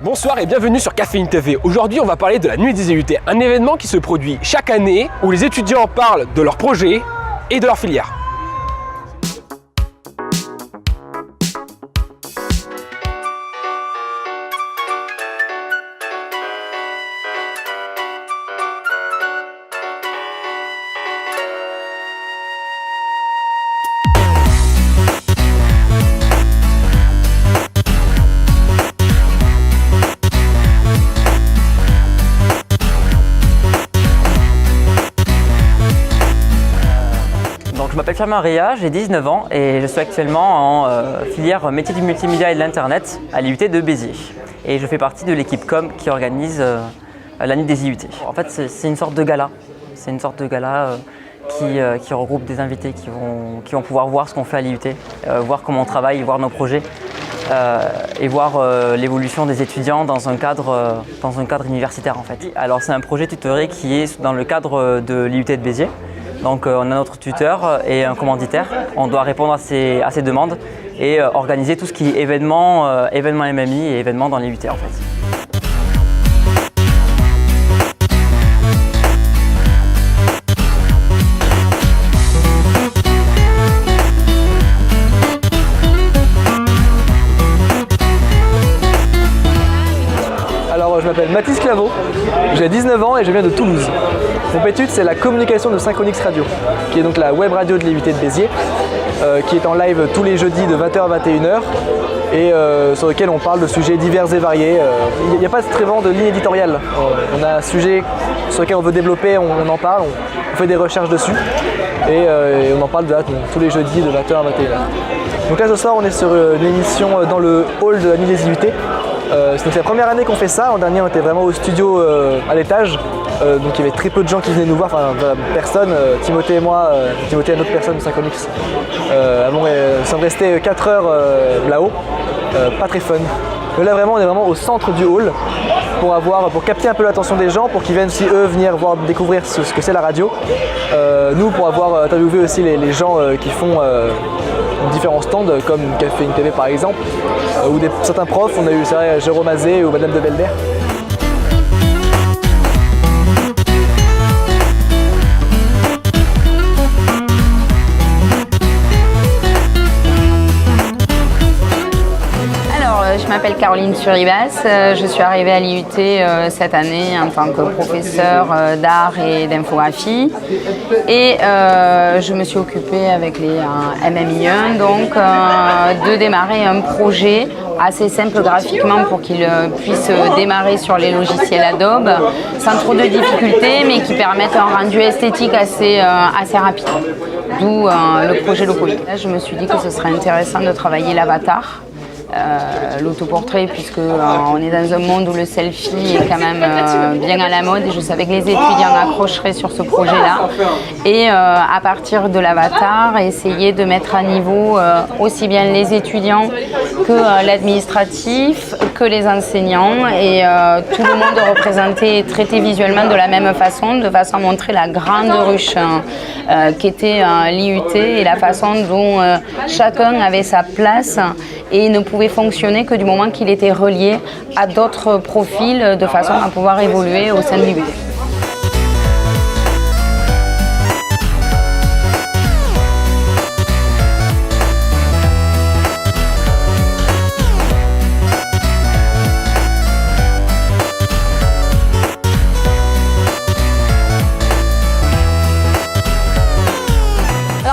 Bonsoir et bienvenue sur Caféine TV. Aujourd'hui, on va parler de la Nuit des IUT, un événement qui se produit chaque année où les étudiants parlent de leurs projets et de leur filière. Je m'appelle Firmin Ria, j'ai 19 ans et je suis actuellement en filière métier du multimédia et de l'internet à l'IUT de Béziers. Et je fais partie de l'équipe com qui organise la Nuit des IUT. En fait, c'est une sorte de gala. C'est une sorte de gala qui regroupe des invités qui vont pouvoir voir ce qu'on fait à l'IUT, voir comment on travaille, voir nos projets et voir l'évolution des étudiants dans un cadre universitaire en fait. Alors c'est un projet tutoré qui est dans le cadre de l'IUT de Béziers. Donc on a notre tuteur et un commanditaire, on doit répondre à ces demandes et organiser tout ce qui est événements MMI et événements dans l'IUT en fait. Alors, je m'appelle Mathis Claveau, j'ai 19 ans et je viens de Toulouse. Mon étude, c'est la communication de Synchronix Radio, qui est donc la web radio de l'IUT de Béziers, qui est en live tous les jeudis de 20h à 21h et sur lequel on parle de sujets divers et variés. Il n'y a pas vraiment de ligne éditoriale. On a un sujet sur lequel on veut développer, on en parle, on fait des recherches dessus et on en parle tous les jeudis de 20h à 21h. Donc là, ce soir, on est sur une émission dans le hall de la Nuit des IUT. C'est la première année qu'on fait ça. L'an dernier, on était vraiment au studio à l'étage. Donc il y avait très peu de gens qui venaient nous voir, enfin personne, Timothée et moi, Timothée et une autre personne de Synchronix. Nous sommes restés 4 heures là-haut, pas très fun. Mais là vraiment, on est vraiment au centre du hall pour capter un peu l'attention des gens, pour qu'ils viennent aussi eux venir découvrir ce que c'est la radio. Nous pour avoir interviewé aussi les gens qui font différents stands comme Caféine TV par exemple, ou certains profs, on a eu Jérôme Azé ou Madame de Belder. Je m'appelle Caroline Suribas, je suis arrivée à l'IUT cette année en tant que professeure d'art et d'infographie et je me suis occupée avec les MMI1 donc de démarrer un projet assez simple graphiquement pour qu'il puisse démarrer sur les logiciels Adobe sans trop de difficultés mais qui permettent un rendu esthétique assez rapide, d'où le projet Locoly. Là, je me suis dit que ce serait intéressant de travailler l'avatar. L'autoportrait puisque on est dans un monde où le selfie est quand même bien à la mode et je savais que les étudiants accrocheraient sur ce projet-là et à partir de l'avatar essayer de mettre à niveau aussi bien les étudiants que l'administratif, que les enseignants et tout le monde représenté et traité visuellement de la même façon, de façon à montrer la grande ruche qu'était l'IUT et la façon dont chacun avait sa place et ne pouvait fonctionner que du moment qu'il était relié à d'autres profils de façon à pouvoir évoluer au sein de l'IUT.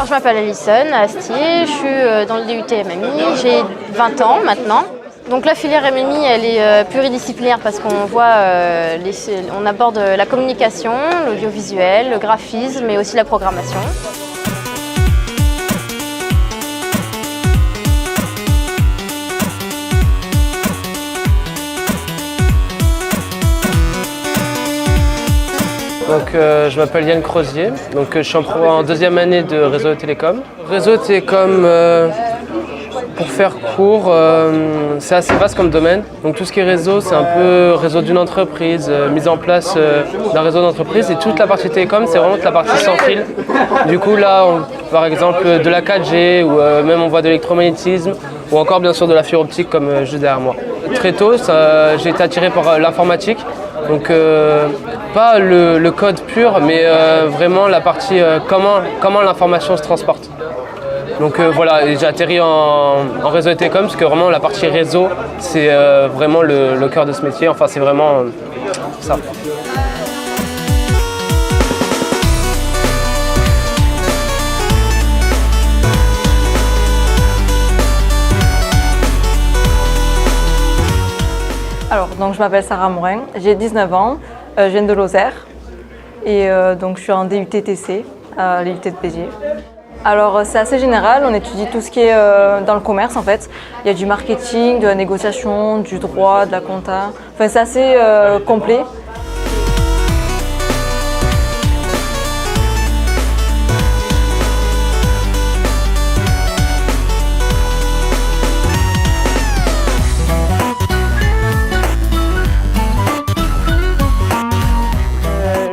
Je m'appelle Alison Astier, je suis dans le DUT MMI, j'ai 20 ans maintenant. Donc la filière MMI elle est pluridisciplinaire parce qu'on voit, on aborde la communication, l'audiovisuel, le graphisme mais aussi la programmation. Donc, je m'appelle Yann Crozier, donc, je suis en deuxième année de réseau de télécom. Réseau télécom, pour faire court, c'est assez vaste comme domaine. Donc tout ce qui est réseau, c'est un peu réseau d'une entreprise, mise en place d'un réseau d'entreprise. Et toute la partie télécom, c'est vraiment toute la partie sans fil. Du coup là, par exemple de la 4G, ou même on voit de l'électromagnétisme, ou encore bien sûr de la fibre optique comme juste derrière moi. Très tôt, j'ai été attiré par l'informatique. Donc pas le code pur, mais vraiment la partie comment l'information se transporte. Donc voilà, j'ai atterri en réseau et télécom parce que vraiment la partie réseau, c'est vraiment le cœur de ce métier. Enfin, c'est vraiment ça. Alors, donc, je m'appelle Sarah Morin, j'ai 19 ans, je viens de Lozère et donc je suis en DUT TC à l'IUT de Béziers. Alors c'est assez général, on étudie tout ce qui est dans le commerce en fait. Il y a du marketing, de la négociation, du droit, de la compta, enfin c'est assez complet.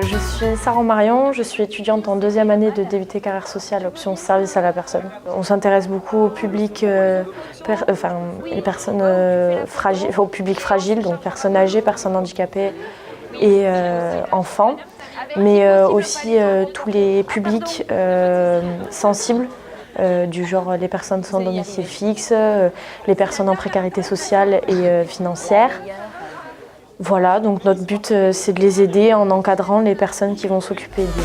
Je suis Sarah Marion, je suis étudiante en deuxième année de DUT carrière sociale, option service à la personne. On s'intéresse beaucoup au public, les personnes fragiles, au public fragile, donc personnes âgées, personnes handicapées et enfants, mais aussi tous les publics sensibles, du genre les personnes sans domicile fixe, les personnes en précarité sociale et financière. Voilà, donc notre but, c'est de les aider en encadrant les personnes qui vont s'occuper d'eux.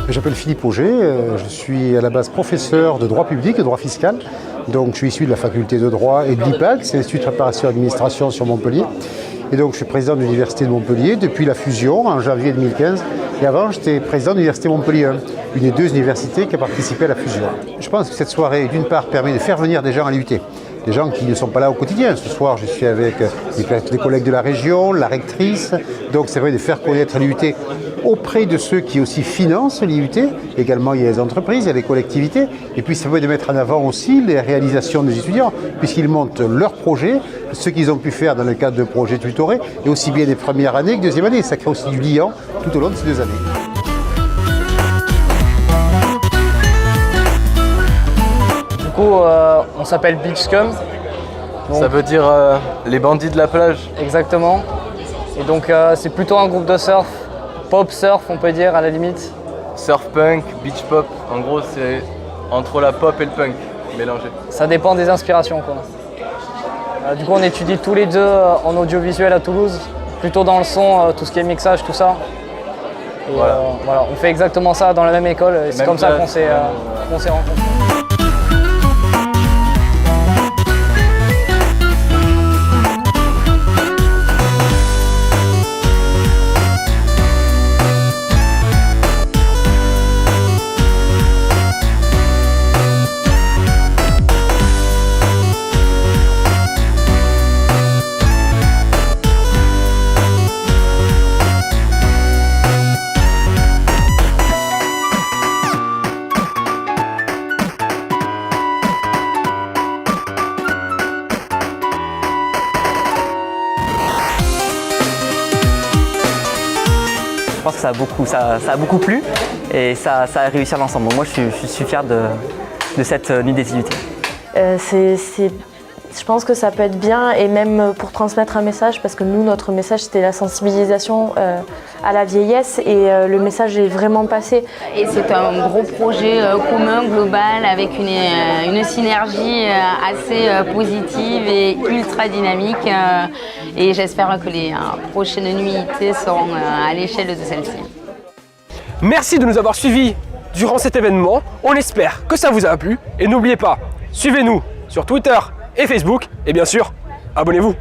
Je m'appelle Philippe Auger, je suis à la base professeur de droit public et droit fiscal. Donc je suis issu de la faculté de droit et de l'IPAD, c'est l'Institut de préparation et d'administration sur Montpellier. Et donc je suis président de l'Université de Montpellier depuis la fusion en janvier 2015. Et avant, j'étais président de l'Université Montpellier 1, une des deux universités qui a participé à la fusion. Je pense que cette soirée, d'une part, permet de faire venir des gens à l'IUT. Des gens qui ne sont pas là au quotidien. Ce soir, je suis avec des collègues de la région, la rectrice. Donc c'est vrai de faire connaître l'IUT auprès de ceux qui aussi financent l'IUT. Également, il y a les entreprises, il y a les collectivités. Et puis, ça permet de mettre en avant aussi les réalisations des étudiants, puisqu'ils montent leurs projets, ce qu'ils ont pu faire dans le cadre de projets tutorés, et aussi bien des premières années que deuxième année. Ça crée aussi du lien tout au long de ces 2 années. Du coup, on s'appelle Beachcom. Ça veut dire les bandits de la plage. Exactement. Et donc, c'est plutôt un groupe de surf. Pop surf, on peut dire, à la limite. Surf punk, beach pop, en gros c'est entre la pop et le punk mélangé. Ça dépend des inspirations, quoi. Du coup, on étudie tous les deux en audiovisuel à Toulouse, plutôt dans le son, tout ce qui est mixage, tout ça. Et voilà, on fait exactement ça dans la même école, et c'est comme ça qu'on s'est rencontrés. Je pense que ça a beaucoup plu et ça a réussi à l'ensemble. Donc moi je suis fier de cette nuit des IUT. Je pense que ça peut être bien, et même pour transmettre un message, parce que nous, notre message, c'était la sensibilisation à la vieillesse, et le message est vraiment passé. Et c'est un gros projet commun, global, avec une synergie assez positive et ultra dynamique. Et j'espère que les prochaines nuits IT seront à l'échelle de celle-ci. Merci de nous avoir suivis durant cet événement. On espère que ça vous a plu. Et n'oubliez pas, suivez-nous sur Twitter et Facebook. Et bien sûr, abonnez-vous.